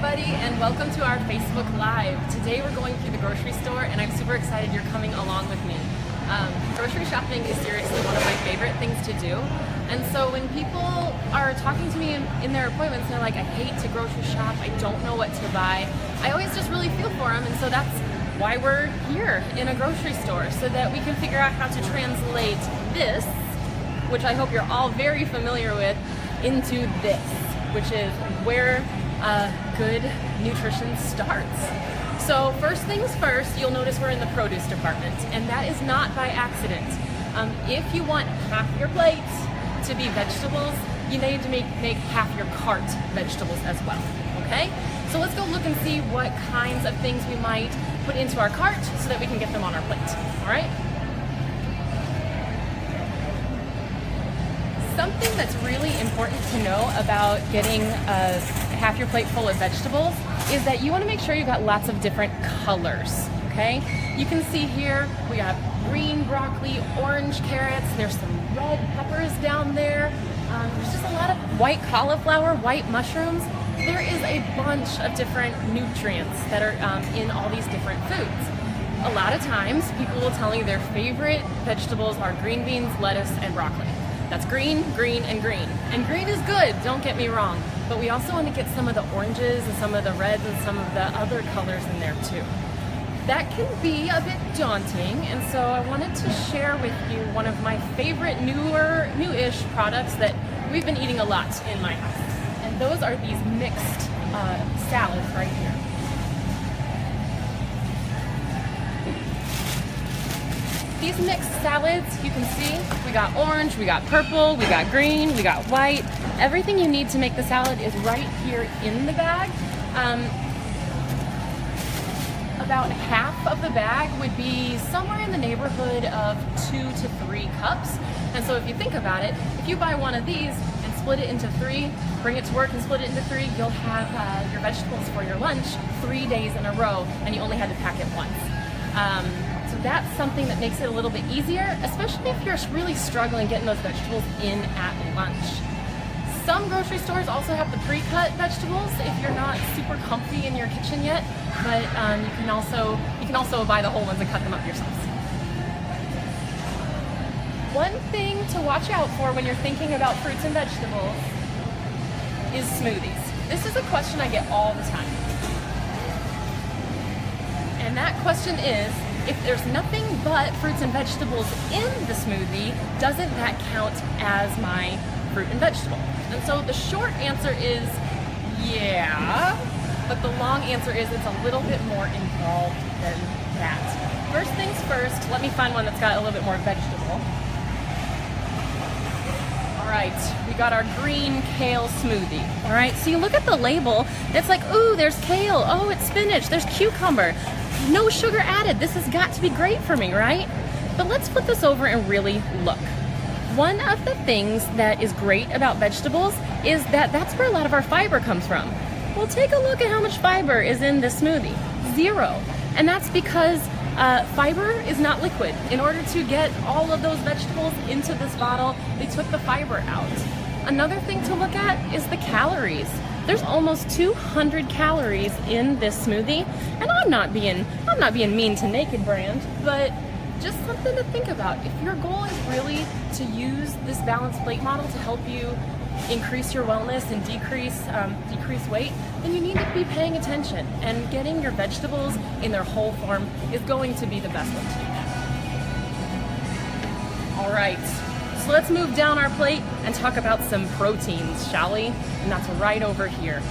everybody, and welcome to our Facebook Live. Today we're going through the grocery store, and I'm super excited you're coming along with me. Grocery shopping is seriously one of my favorite things to do, and so when people are talking to me in their appointments, they're like, I hate to grocery shop, I don't know what to buy, I always just really feel for them, and so that's why we're here in a grocery store, so that we can figure out how to translate this, which I hope you're all very familiar with, into this, which is where good nutrition starts. So first things first, you'll notice we're in the produce department, and that is not by accident. If you want half your plate to be vegetables, you need to make half your cart vegetables as well, okay? So let's go look and see what kinds of things we might put into our cart so that we can get them on our plate, all right? Something that's really important to know about getting half your plate full of vegetables is that you want to make sure you've got lots of different colors, okay? You can see here we got green broccoli, orange carrots, there's some red peppers down there, there's just a lot of white cauliflower, white mushrooms. There is a bunch of different nutrients that are in all these different foods. A lot of times people will tell you their favorite vegetables are green beans, lettuce, and broccoli. That's green, green, and green. And green is good, don't get me wrong. But we also want to get some of the oranges and some of the reds and some of the other colors in there too. That can be a bit daunting, and so I wanted to share with you one of my favorite new-ish products that we've been eating a lot in my house. And those are these mixed salads right here. These mixed salads, you can see, we got orange, we got purple, we got green, we got white. Everything you need to make the salad is right here in the bag. About half of the bag would be somewhere in the neighborhood of 2 to 3 cups. And so if you think about it, if you buy one of these and split it into 3, bring it to work and split it into 3, you'll have your vegetables for your lunch 3 days in a row, and you only had to pack it once. So that's something that makes it a little bit easier, especially if you're really struggling getting those vegetables in at lunch. Some grocery stores also have the pre-cut vegetables if you're not super comfy in your kitchen yet, but you can also buy the whole ones and cut them up yourselves. One thing to watch out for when you're thinking about fruits and vegetables is smoothies. This is a question I get all the time. And that question is, if there's nothing but fruits and vegetables in the smoothie, doesn't that count as my fruit and vegetable? And so the short answer is yeah, but the long answer is it's a little bit more involved than that. First things first, let me find one that's got a little bit more vegetable. All right, we got our green kale smoothie. All right, so you look at the label, it's like, ooh, there's kale, oh, it's spinach, there's cucumber. No sugar added. This has got to be great for me, right? But let's flip this over and really look. One of the things that is great about vegetables is that that's where a lot of our fiber comes from. Well, take a look at how much fiber is in this smoothie. 0. And that's because fiber is not liquid. In order to get all of those vegetables into this bottle, they took the fiber out. Another thing to look at is the calories. There's almost 200 calories in this smoothie, and I'm not being mean to Naked Brand, but just something to think about. If your goal is really to use this balanced plate model to help you increase your wellness and decrease weight, then you need to be paying attention, and getting your vegetables in their whole form is going to be the best way to do that. All right. So let's move down our plate and talk about some proteins, shall we? And that's right over here.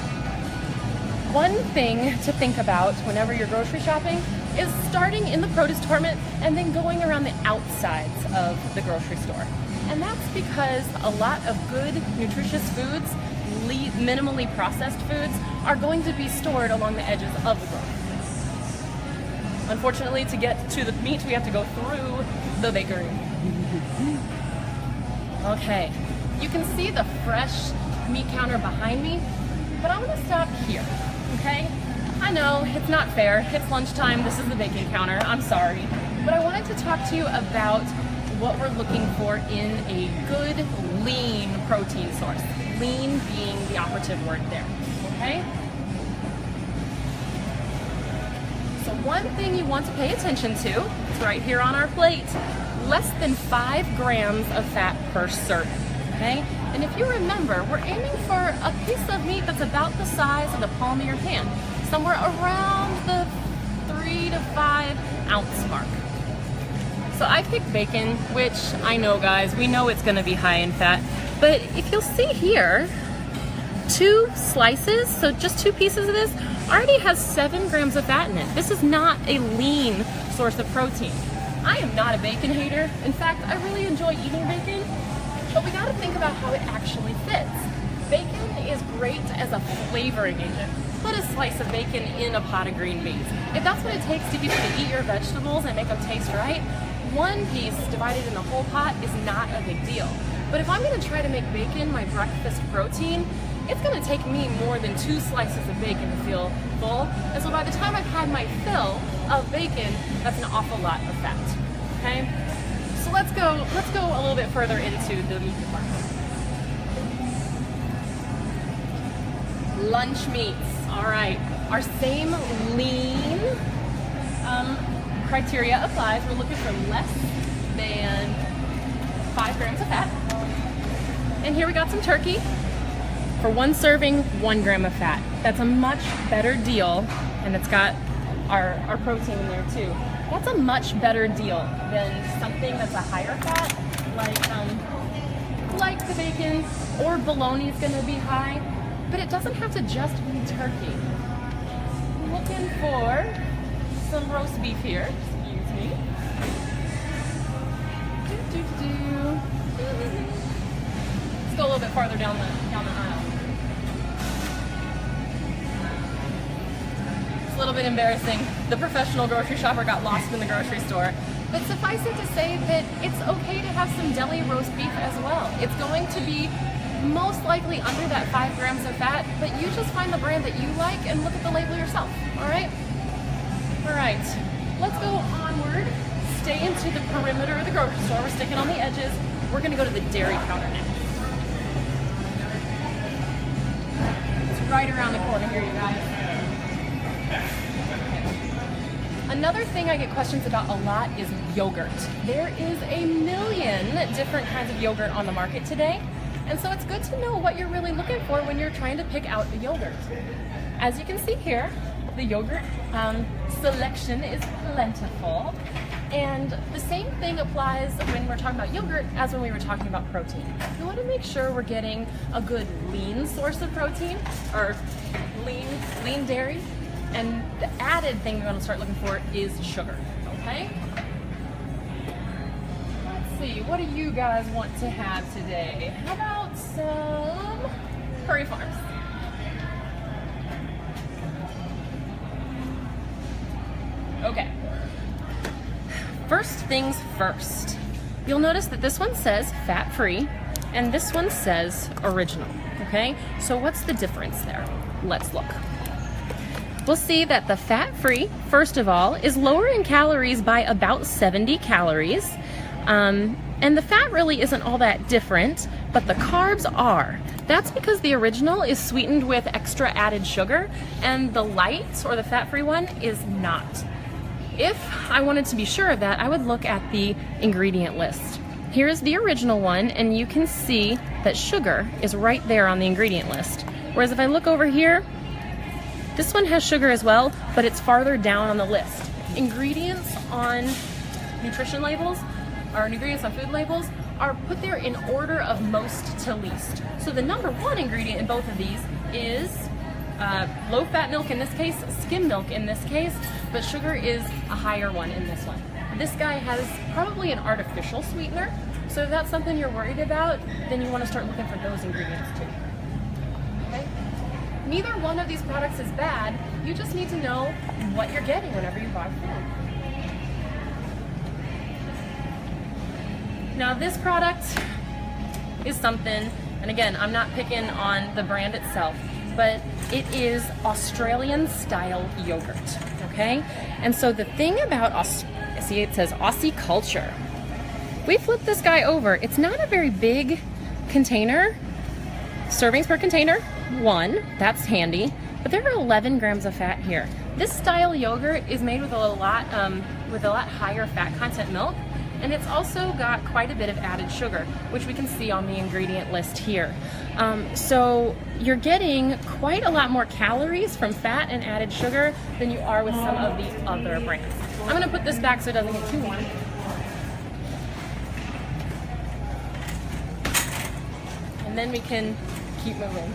One thing to think about whenever you're grocery shopping is starting in the produce department and then going around the outsides of the grocery store. And that's because a lot of good, nutritious foods, minimally processed foods, are going to be stored along the edges of the grocery store. Unfortunately, to get to the meat, we have to go through the bakery. Okay, you can see the fresh meat counter behind me, but I'm gonna stop here, okay? I know, it's not fair, it's lunchtime, this is the baking counter, I'm sorry. But I wanted to talk to you about what we're looking for in a good, lean protein source. Lean being the operative word there, okay? So one thing you want to pay attention to, it's right here on our plate, less than 5 grams of fat per serving, okay? And if you remember, we're aiming for a piece of meat that's about the size of the palm of your hand, somewhere around the 3 to 5 ounce mark. So I picked bacon, which I know, guys, we know it's gonna be high in fat, but if you'll see here, 2 slices, so just 2 pieces of this, already has 7 grams of fat in it. This is not a lean source of protein. I am not a bacon hater. In fact, I really enjoy eating bacon, but we gotta think about how it actually fits. Bacon is great as a flavoring agent. Put a slice of bacon in a pot of green beans. If that's what it takes to get you to eat your vegetables and make them taste right, 1 piece divided in the whole pot is not a big deal. But if I'm gonna try to make bacon my breakfast protein, it's gonna take me more than 2 slices of bacon to feel full. And so by the time I've had my fill of bacon, that's an awful lot of fat, okay? So let's go a little bit further into the meat department. Lunch meats, all right. Our same lean criteria applies. We're looking for less than 5 grams of fat. And here we got some turkey. For 1 serving, 1 gram of fat. That's a much better deal, and it's got our protein in there too. That's a much better deal than something that's a higher fat, like the bacon, or bologna is gonna be high, but it doesn't have to just be turkey. I'm looking for some roast beef here, excuse me. Let's go a little bit farther down the aisle. It's a little bit embarrassing. The professional grocery shopper got lost in the grocery store. But suffice it to say that it's okay to have some deli roast beef as well. It's going to be most likely under that 5 grams of fat, but you just find the brand that you like and look at the label yourself, all right? All right, let's go onward. Stay into the perimeter of the grocery store. We're sticking on the edges. We're gonna go to the dairy counter next. It's right around the corner here, you guys. Another thing I get questions about a lot is yogurt. There is a million different kinds of yogurt on the market today, and so it's good to know what you're really looking for when you're trying to pick out a yogurt. As you can see here, the yogurt selection is plentiful, and the same thing applies when we're talking about yogurt as when we were talking about protein. We want to make sure we're getting a good lean source of protein, or lean dairy. And the added thing we want to start looking for is sugar, okay? Let's see, what do you guys want to have today? How about some Curry Farms? Okay. First things first. You'll notice that this one says fat-free and this one says original, okay? So what's the difference there? Let's look. We'll see that the fat-free, first of all, is lower in calories by about 70 calories. And the fat really isn't all that different, but the carbs are. That's because the original is sweetened with extra added sugar, and the light, or the fat-free one, is not. If I wanted to be sure of that, I would look at the ingredient list. Here's the original one, and you can see that sugar is right there on the ingredient list. Whereas if I look over here, this one has sugar as well, but it's farther down on the list. Ingredients on nutrition labels, or ingredients on food labels, are put there in order of most to least. So the number 1 ingredient in both of these is low-fat milk in this case, skim milk in this case, but sugar is a higher one in this one. This guy has probably an artificial sweetener, so if that's something you're worried about, then you want to start looking for those ingredients too. Okay? Neither one of these products is bad, you just need to know what you're getting whenever you buy food. Now this product is something, and again, I'm not picking on the brand itself, but it is Australian style yogurt, okay? And so the thing about, see it says Aussie culture. We flip this guy over, it's not a very big container, servings per container, 1, that's handy, but there are 11 grams of fat here. This style yogurt is made with a lot higher fat content milk, and it's also got quite a bit of added sugar, which we can see on the ingredient list here. So you're getting quite a lot more calories from fat and added sugar than you are with some of the other brands. I'm gonna put this back so it doesn't get too warm. And then we can keep moving.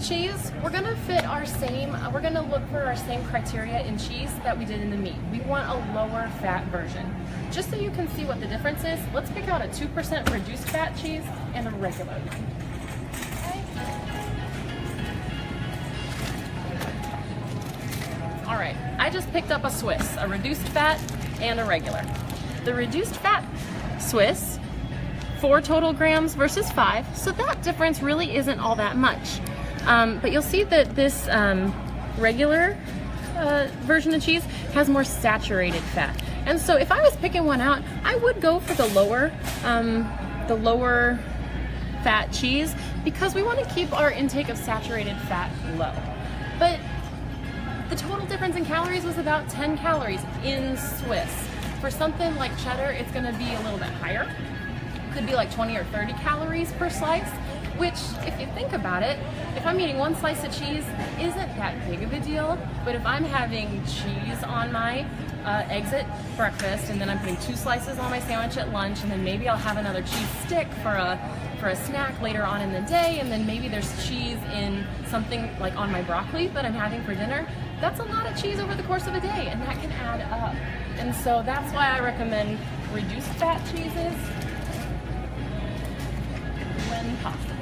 Cheese, we're gonna look for our same criteria in cheese that we did in the meat. We want a lower fat version. Just so you can see what the difference is, let's pick out a 2% reduced fat cheese and a regular one. Okay. All right, I just picked up a Swiss, a reduced fat and a regular. The reduced fat Swiss, 4 total grams versus 5, so that difference really isn't all that much. But you'll see that this regular version of cheese has more saturated fat. And so if I was picking one out, I would go for the lower fat cheese because we want to keep our intake of saturated fat low. But the total difference in calories was about 10 calories in Swiss. For something like cheddar, it's going to be a little bit higher. Could be like 20 or 30 calories per slice, which, if you think about it, if I'm eating 1 slice of cheese, isn't that big of a deal. But if I'm having cheese on my eggs at breakfast, and then I'm putting 2 slices on my sandwich at lunch, and then maybe I'll have another cheese stick for a snack later on in the day, and then maybe there's cheese in something like on my broccoli that I'm having for dinner, that's a lot of cheese over the course of a day, and that can add up. And so that's why I recommend reduced fat cheeses when possible.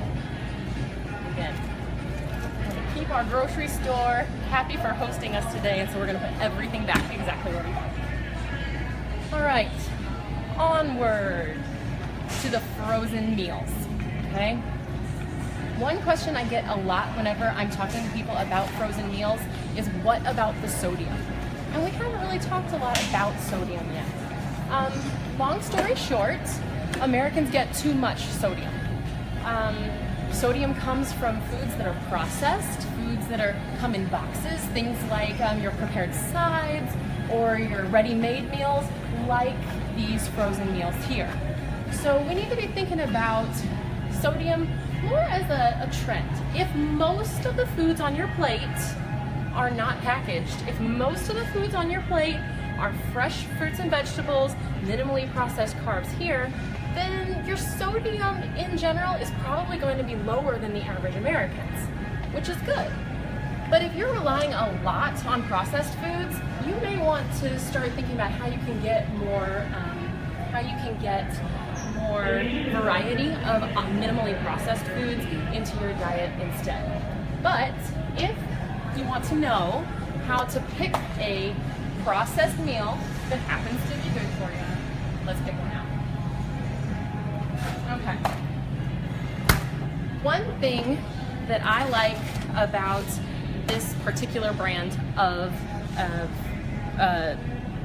Again, we're going to keep our grocery store happy for hosting us today, and so we're going to put everything back exactly where we want. All right, onward to the frozen meals, okay? One question I get a lot whenever I'm talking to people about frozen meals is, what about the sodium? And we haven't really talked a lot about sodium yet. Long story short, Americans get too much sodium. Sodium comes from foods that are processed, foods that come in boxes, things like your prepared sides or your ready-made meals, like these frozen meals here. So we need to be thinking about sodium more as a trend. If most of the foods on your plate are not packaged, if most of the foods on your plate are fresh fruits and vegetables, minimally processed carbs here, then your sodium in general is probably going to be lower than the average Americans, which is good. But if you're relying a lot on processed foods, you may want to start thinking about how you can get more variety of minimally processed foods into your diet instead. But if you want to know how to pick a processed meal that happens to be good for you, let's pick one out. Okay. One thing that I like about this particular brand of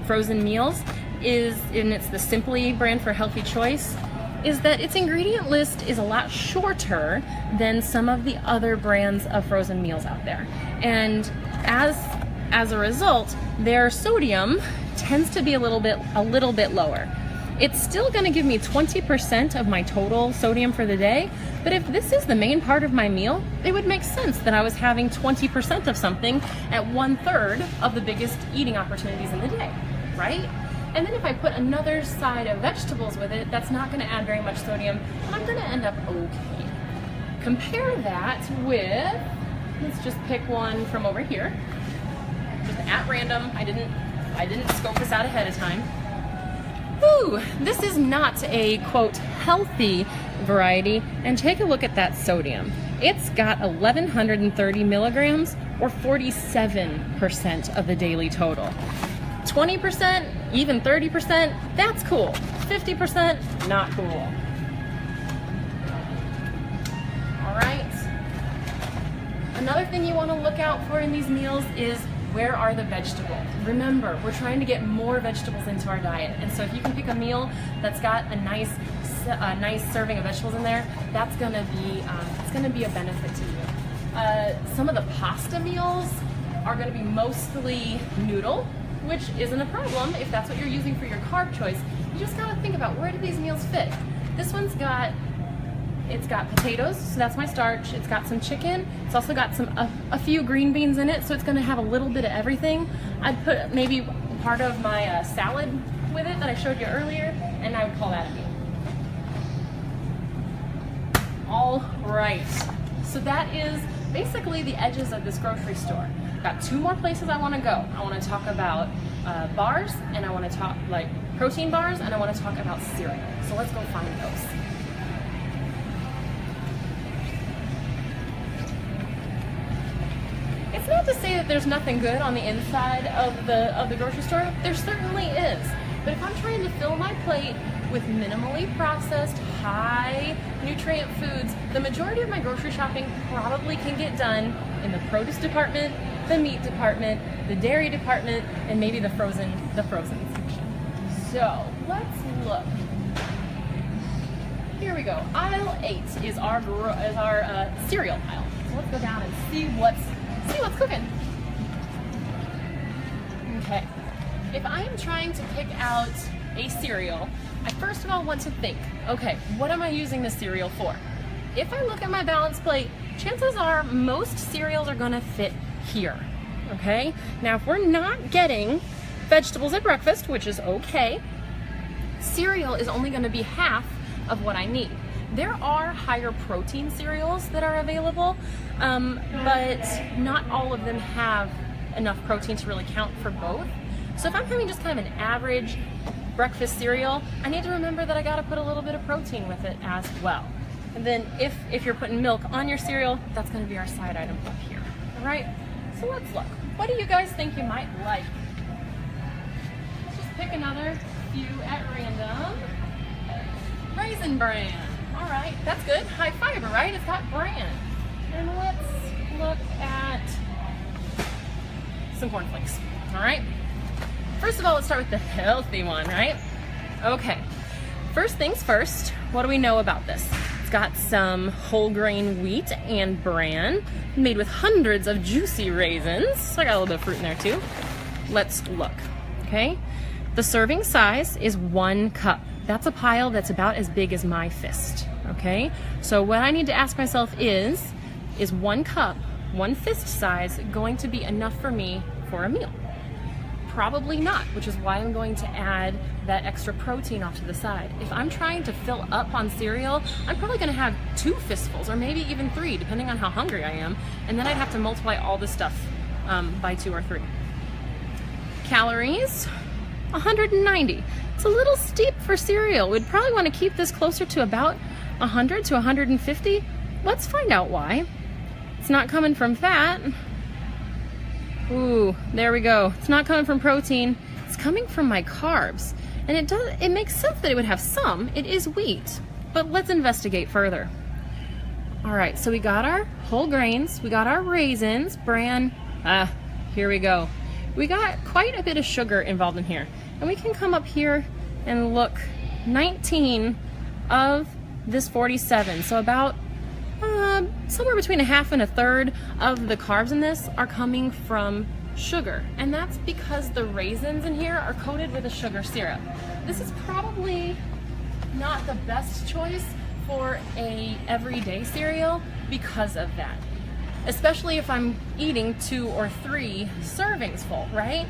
frozen meals is, and it's the Simply brand for Healthy Choice, is that its ingredient list is a lot shorter than some of the other brands of frozen meals out there. And as a result, their sodium tends to be a little bit lower. It's still going to give me 20% of my total sodium for the day, but if this is the main part of my meal, it would make sense that I was having 20% of something at 1/3 of the biggest eating opportunities in the day, right? And then if I put another side of vegetables with it, that's not going to add very much sodium, and I'm going to end up okay. Compare that with, let's just pick one from over here, just at random. I didn't scope this out ahead of time. Ooh, this is not a, quote, healthy variety, and take a look at that sodium. It's got 1,130 milligrams, or 47% of the daily total. 20%, even 30%, that's cool. 50%, not cool. All right. Another thing you want to look out for in these meals is, where are the vegetables? Remember, we're trying to get more vegetables into our diet. And so if you can pick a meal that's got a nice nice serving of vegetables in there, that's gonna be a benefit to you. Some of the pasta meals are gonna be mostly noodle, which isn't a problem if that's what you're using for your carb choice. You just gotta think about, where do these meals fit? This one's got potatoes, so that's my starch. It's got some chicken. It's also got a few green beans in it, so it's gonna have a little bit of everything. I'd put maybe part of my salad with it that I showed you earlier, and I would call that a meal. All right, so that is basically the edges of this grocery store. Got 2 more places I wanna go. I wanna talk about bars, and I wanna talk like protein bars, and I wanna talk about cereal. So let's go find those. It's not to say that there's nothing good on the inside of the grocery store. There certainly is. But if I'm trying to fill my plate with minimally processed, high nutrient foods, the majority of my grocery shopping probably can get done in the produce department, the meat department, the dairy department, and maybe the frozen section. So let's look. Here we go. Aisle 8 is our cereal aisle. So let's go down and see what's cooking. Okay. If I am trying to pick out a cereal, I first of all want to think, okay, what am I using this cereal for? If I look at my balance plate, chances are most cereals are gonna fit here, okay? Now, if we're not getting vegetables at breakfast, which is okay, cereal is only gonna be half of what I need. There are higher protein cereals that are available, but not all of them have enough protein to really count for both. So if I'm having just kind of an average breakfast cereal, I need to remember that I gotta put a little bit of protein with it as well. And then if you're putting milk on your cereal, that's gonna be our side item up here. All right, so let's look. What do you guys think you might like? Let's just pick another few at random. Raisin Bran. All right, that's good. High fiber, right? It's got bran. And let's look at some cornflakes. All right. First of all, let's start with the healthy one, right? Okay. First things first, what do we know about this? It's got some whole grain wheat and bran made with hundreds of juicy raisins. So I got a little bit of fruit in there too. Let's look, okay? The serving size is 1 cup. That's a pile that's about as big as my fist, okay? So what I need to ask myself is 1 cup, 1 fist size, going to be enough for me for a meal? Probably not, which is why I'm going to add that extra protein off to the side. If I'm trying to fill up on cereal, I'm probably gonna have 2 fistfuls, or maybe even 3, depending on how hungry I am, and then I'd have to multiply all this stuff by 2 or 3. Calories, 190. It's a little steep for cereal. We'd probably want to keep this closer to about 100 to 150. Let's find out why. It's not coming from fat. Ooh, there we go. It's not coming from protein. It's coming from my carbs. And it makes sense that it would have some. It is wheat. But let's investigate further. All right, so we got our whole grains, we got our raisins, bran. Here we go. We got quite a bit of sugar involved in here. And we can come up here and look, 19 of this 47. So about somewhere between a half and a third of the carbs in this are coming from sugar. And that's because the raisins in here are coated with a sugar syrup. This is probably not the best choice for a everyday cereal because of that. Especially if I'm eating 2 or 3 servings full, right?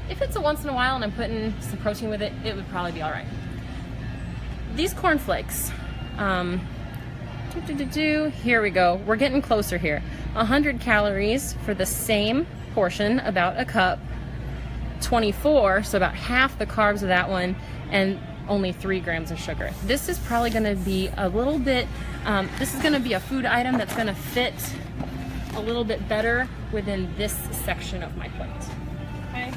If it's a once in a while and I'm putting some protein with it, it would probably be all right. These cornflakes, here we go. We're getting closer here. 100 calories for the same portion, about a cup. 24, so about half the carbs of that one, and only 3 grams of sugar. This is probably gonna be a little bit, this is gonna be a food item that's gonna fit a little bit better within this section of my plate. Okay?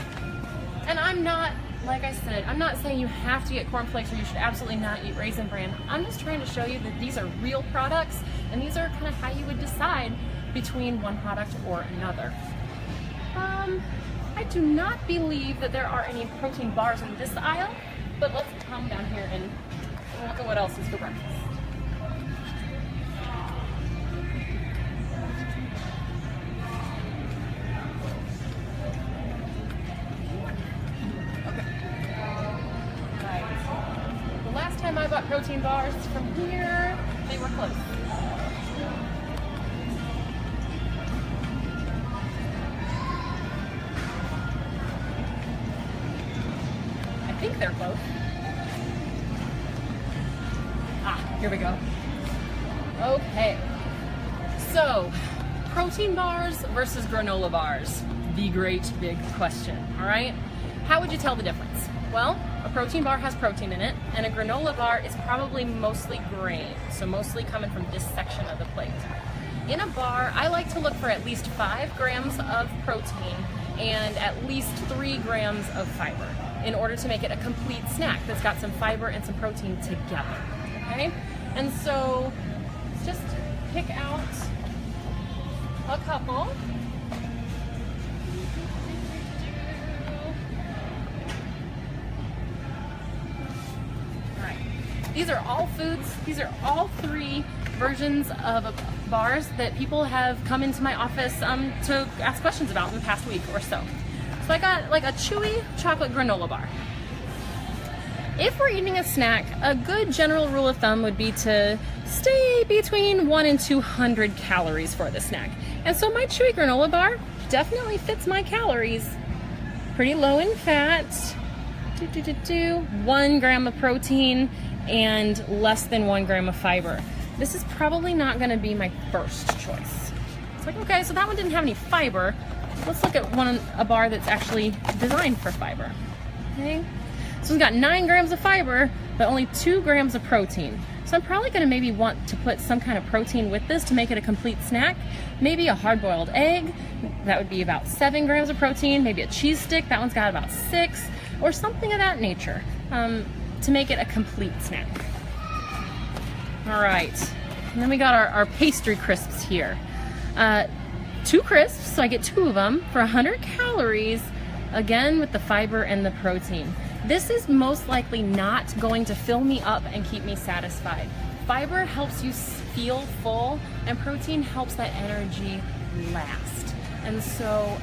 And I'm not, like I said, I'm not saying you have to get cornflakes or you should absolutely not eat Raisin Bran. I'm just trying to show you that these are real products, and these are kind of how you would decide between one product or another. I do not believe that there are any protein bars in this aisle, but let's come down here and look at what else is for breakfast. The last time I bought protein bars from here, they were closed. I think they're closed. Ah, here we go. Okay. So, protein bars versus granola bars. The great big question, all right? How would you tell the difference? Well, a protein bar has protein in it, and a granola bar is probably mostly grain, so mostly coming from this section of the plate. In a bar, I like to look for at least 5 grams of protein and at least 3 grams of fiber in order to make it a complete snack that's got some fiber and some protein together, okay? And so, just pick out a couple. These are all foods. These are all 3 versions of bars that people have come into my office to ask questions about in the past week or so. So I got like a chewy chocolate granola bar. If we're eating a snack, a good general rule of thumb would be to stay between 100 and 200 calories for the snack. And so my chewy granola bar definitely fits my calories. Pretty low in fat, 1 gram of protein, and less than 1 gram of fiber. This is probably not gonna be my first choice. It's like, okay, so that one didn't have any fiber. Let's look at a bar that's actually designed for fiber. Okay, so we've got 9 grams of fiber, but only 2 grams of protein. So I'm probably gonna maybe want to put some kind of protein with this to make it a complete snack. Maybe a hard-boiled egg, that would be about 7 grams of protein. Maybe a cheese stick, that one's got about 6, or something of that nature. To make it a complete snack. All right, and then we got our pastry crisps here. 2 crisps, so I get 2 of them for 100 calories, again with the fiber and the protein. This is most likely not going to fill me up and keep me satisfied. Fiber helps you feel full, and protein helps that energy last. And so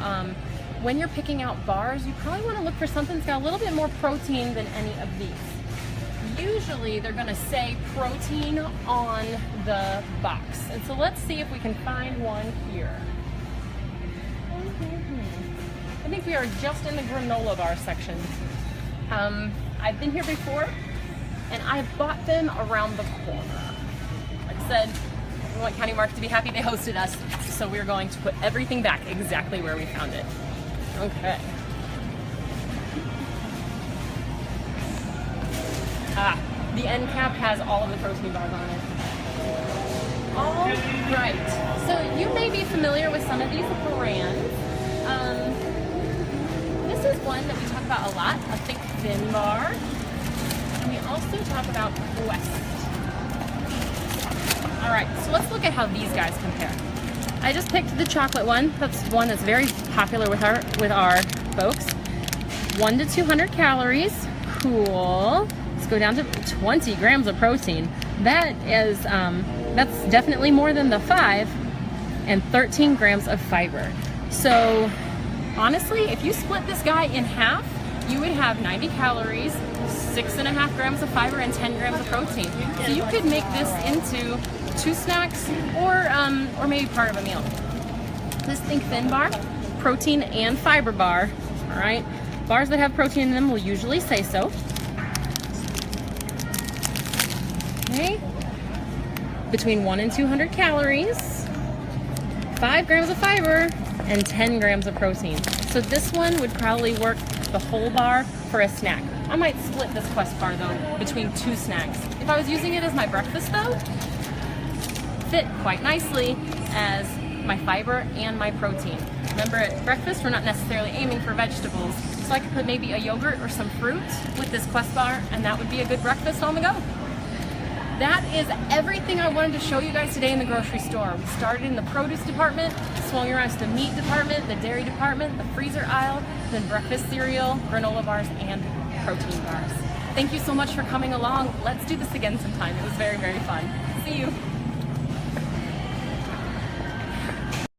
when you're picking out bars, you probably want to look for something that's got a little bit more protein than any of these. Usually they're gonna say protein on the box. And so let's see if we can find one here. I think we are just in the granola bar section. I've been here before, and I've bought them around the corner. Like I said, we want County Market to be happy they hosted us, so we're going to put everything back exactly where we found it. Okay. The end cap has all of the protein bars on it. All right, so you may be familiar with some of these brands. This is one that we talk about a lot, a Think Thin bar. And we also talk about Quest. All right, so let's look at how these guys compare. I just picked the chocolate one. That's one that's very popular with our folks. 1 to 200 calories. Cool. Let's go down to 20 grams of protein. That is, that's definitely more than the 5, and 13 grams of fiber. So honestly, if you split this guy in half, you would have 90 calories, 6.5 grams of fiber, and 10 grams of protein. So you could make this into 2 snacks or maybe part of a meal. This Think Thin bar, protein and fiber bar. All right, bars that have protein in them will usually say so. Okay, between 1 and 200 calories, 5 grams of fiber, and 10 grams of protein. So this one would probably work the whole bar for a snack. I might split this Quest bar though between 2 snacks. If I was using it as my breakfast though, fit quite nicely as my fiber and my protein. Remember, at breakfast we're not necessarily aiming for vegetables, so I could put maybe a yogurt or some fruit with this Quest bar, and that would be a good breakfast on the go. That is everything I wanted to show you guys today in the grocery store. We started in the produce department, swung around to the meat department, the dairy department, the freezer aisle, then breakfast cereal, granola bars, and protein bars. Thank you so much for coming along. Let's do this again sometime. It was very, very fun. See you.